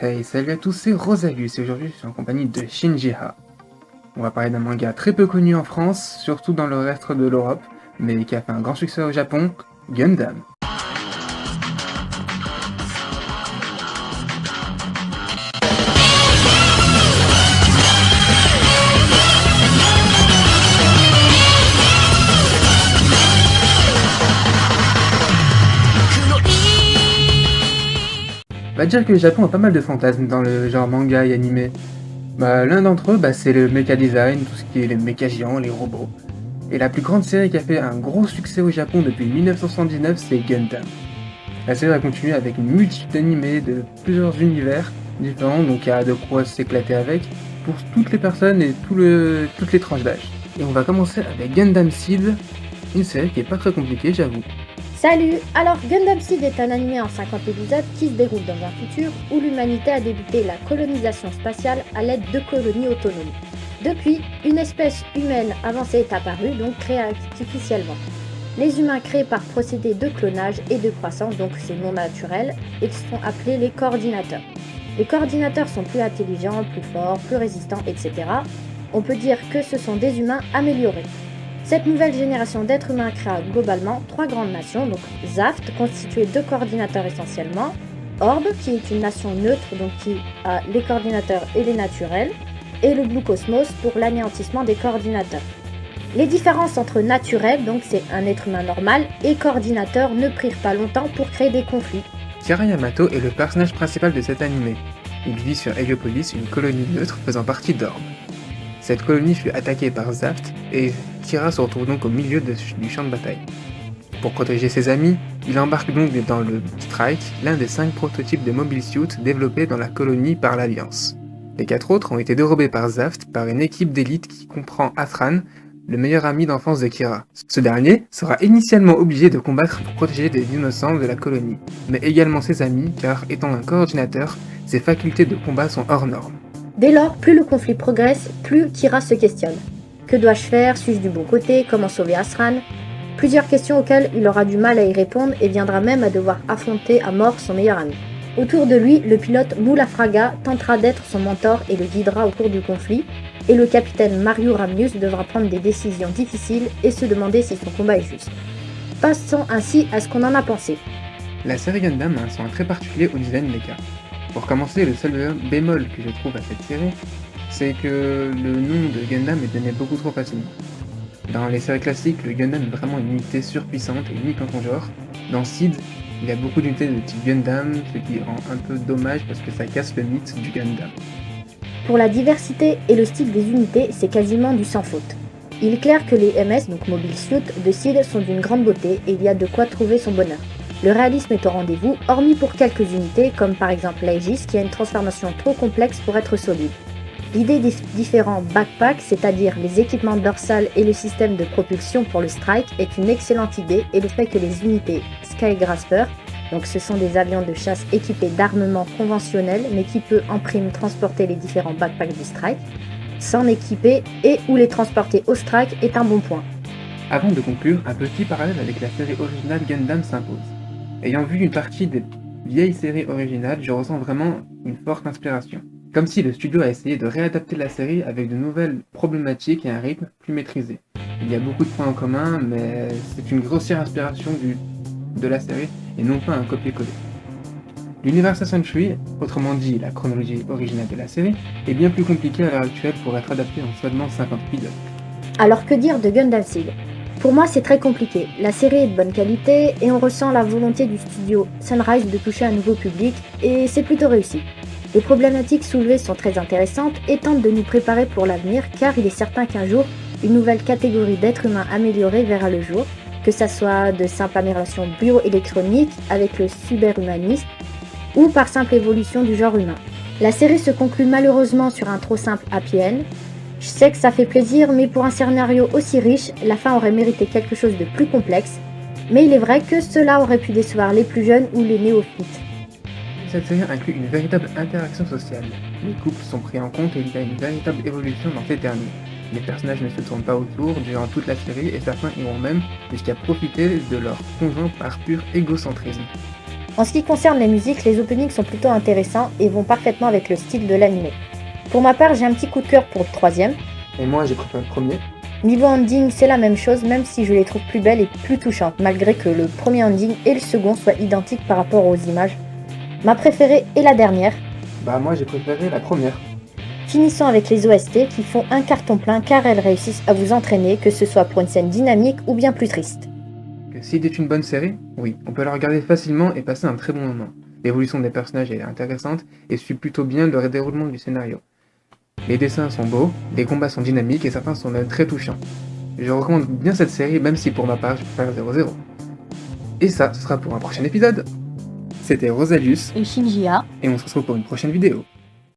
Hey, salut à tous, c'est Rosagus et aujourd'hui je suis en compagnie de Shinji-Ha. On va parler d'un manga très peu connu en France, surtout dans le reste de l'Europe, mais qui a fait un grand succès au Japon, Gundam. On va dire que le Japon a pas mal de fantasmes dans le genre manga et animé. L'un d'entre eux, c'est le mecha design, tout ce qui est les mechas géants, les robots. Et la plus grande série qui a fait un gros succès au Japon depuis 1979, c'est Gundam. La série a continué avec une multitude d'animés de plusieurs univers différents, donc il y a de quoi s'éclater avec, pour toutes les personnes et toutes les tranches d'âge. Et on va commencer avec Gundam Seed, une série qui est pas très compliquée, j'avoue. Salut! Alors Gundam Seed est un animé en 50 épisodes qui se déroule dans un futur où l'humanité a débuté la colonisation spatiale à l'aide de colonies autonomes. Depuis, une espèce humaine avancée est apparue, donc créée artificiellement. Les humains créés par procédé de clonage et de croissance, donc c'est non naturel, et qui sont appelés les coordinateurs. Les coordinateurs sont plus intelligents, plus forts, plus résistants, etc. On peut dire que ce sont des humains améliorés. Cette nouvelle génération d'êtres humains créa globalement 3 grandes nations, donc Zaft, constituée de coordinateurs essentiellement, Orb, qui est une nation neutre, donc qui a les coordinateurs et les naturels, et le Blue Cosmos pour l'anéantissement des coordinateurs. Les différences entre naturels, donc c'est un être humain normal, et coordinateurs ne prirent pas longtemps pour créer des conflits. Kira Yamato est le personnage principal de cet animé. Il vit sur Heliopolis, une colonie neutre faisant partie d'Orb. Cette colonie fut attaquée par Zaft et Kira se retrouve donc au milieu du champ de bataille. Pour protéger ses amis, il embarque donc dans le Strike, l'un des 5 prototypes de Mobile Suit développés dans la colonie par l'Alliance. Les 4 autres ont été dérobés par Zaft par une équipe d'élite qui comprend Athran, le meilleur ami d'enfance de Kira. Ce dernier sera initialement obligé de combattre pour protéger des innocents de la colonie, mais également ses amis car étant un coordinateur, ses facultés de combat sont hors normes. Dès lors, plus le conflit progresse, plus Kira se questionne. Que dois-je faire? Suis-je du bon côté? Comment sauver Athran? Plusieurs questions auxquelles il aura du mal à y répondre et viendra même à devoir affronter à mort son meilleur ami. Autour de lui, le pilote Moula Fraga tentera d'être son mentor et le guidera au cours du conflit, et le capitaine Mario Ramius devra prendre des décisions difficiles et se demander si son combat est juste. Passons ainsi à ce qu'on en a pensé. La série Gundam a un son très particulier au design mecha. Pour commencer, le seul bémol que je trouve à cette série, c'est que le nom de Gundam est donné beaucoup trop facilement. Dans les séries classiques, le Gundam est vraiment une unité surpuissante et unique en son genre. Dans Seed, il y a beaucoup d'unités de type Gundam, ce qui rend un peu dommage parce que ça casse le mythe du Gundam. Pour la diversité et le style des unités, c'est quasiment du sans faute. Il est clair que les MS, donc Mobile Suit, de Seed sont d'une grande beauté et il y a de quoi trouver son bonheur. Le réalisme est au rendez-vous, hormis pour quelques unités, comme par exemple l'Aegis qui a une transformation trop complexe pour être solide. L'idée des différents backpacks, c'est-à-dire les équipements dorsales et le système de propulsion pour le Strike, est une excellente idée et le fait que les unités Skygrasper, donc ce sont des avions de chasse équipés d'armements conventionnels mais qui peut en prime transporter les différents backpacks du Strike, s'en équiper et ou les transporter au Strike est un bon point. Avant de conclure, un petit parallèle avec la série originale Gundam s'impose. Ayant vu une partie des vieilles séries originales, je ressens vraiment une forte inspiration. Comme si le studio a essayé de réadapter la série avec de nouvelles problématiques et un rythme plus maîtrisé. Il y a beaucoup de points en commun, mais c'est une grossière inspiration de la série et non pas un copier-coller. L'Universal Century, autrement dit la chronologie originale de la série, est bien plus compliqué à l'heure actuelle pour être adapté en seulement 50 épisodes. Alors que dire de Gundam Seed? Pour moi, c'est très compliqué. La série est de bonne qualité et on ressent la volonté du studio Sunrise de toucher un nouveau public et c'est plutôt réussi. Les problématiques soulevées sont très intéressantes et tentent de nous préparer pour l'avenir car il est certain qu'un jour, une nouvelle catégorie d'êtres humains améliorés verra le jour, que ça soit de simple amélioration bioélectronique avec le cyberhumanisme ou par simple évolution du genre humain. La série se conclut malheureusement sur un trop simple happy end. Je sais que ça fait plaisir, mais pour un scénario aussi riche, la fin aurait mérité quelque chose de plus complexe. Mais il est vrai que cela aurait pu décevoir les plus jeunes ou les néophytes. Cette série inclut une véritable interaction sociale. Les couples sont pris en compte et il y a une véritable évolution dans ces derniers. Les personnages ne se tournent pas autour durant toute la série et certains iront même jusqu'à profiter de leur conjoint par pur égocentrisme. En ce qui concerne les musiques, les openings sont plutôt intéressants et vont parfaitement avec le style de l'anime. Pour ma part, j'ai un petit coup de cœur pour le troisième. Et moi, j'ai préféré le premier. Niveau ending, c'est la même chose, même si je les trouve plus belles et plus touchantes, malgré que le premier ending et le second soient identiques par rapport aux images. Ma préférée est la dernière. Bah moi, j'ai préféré la première. Finissons avec les OST qui font un carton plein car elles réussissent à vous entraîner, que ce soit pour une scène dynamique ou bien plus triste. Que s'il est une bonne série, oui, on peut la regarder facilement et passer un très bon moment. L'évolution des personnages est intéressante et suit plutôt bien le déroulement du scénario. Les dessins sont beaux, les combats sont dynamiques et certains sont même très touchants. Je recommande bien cette série même si pour ma part je préfère 0-0. Et ça, ce sera pour un prochain épisode. C'était Rosalius Et Shinji A. et on se retrouve pour une prochaine vidéo.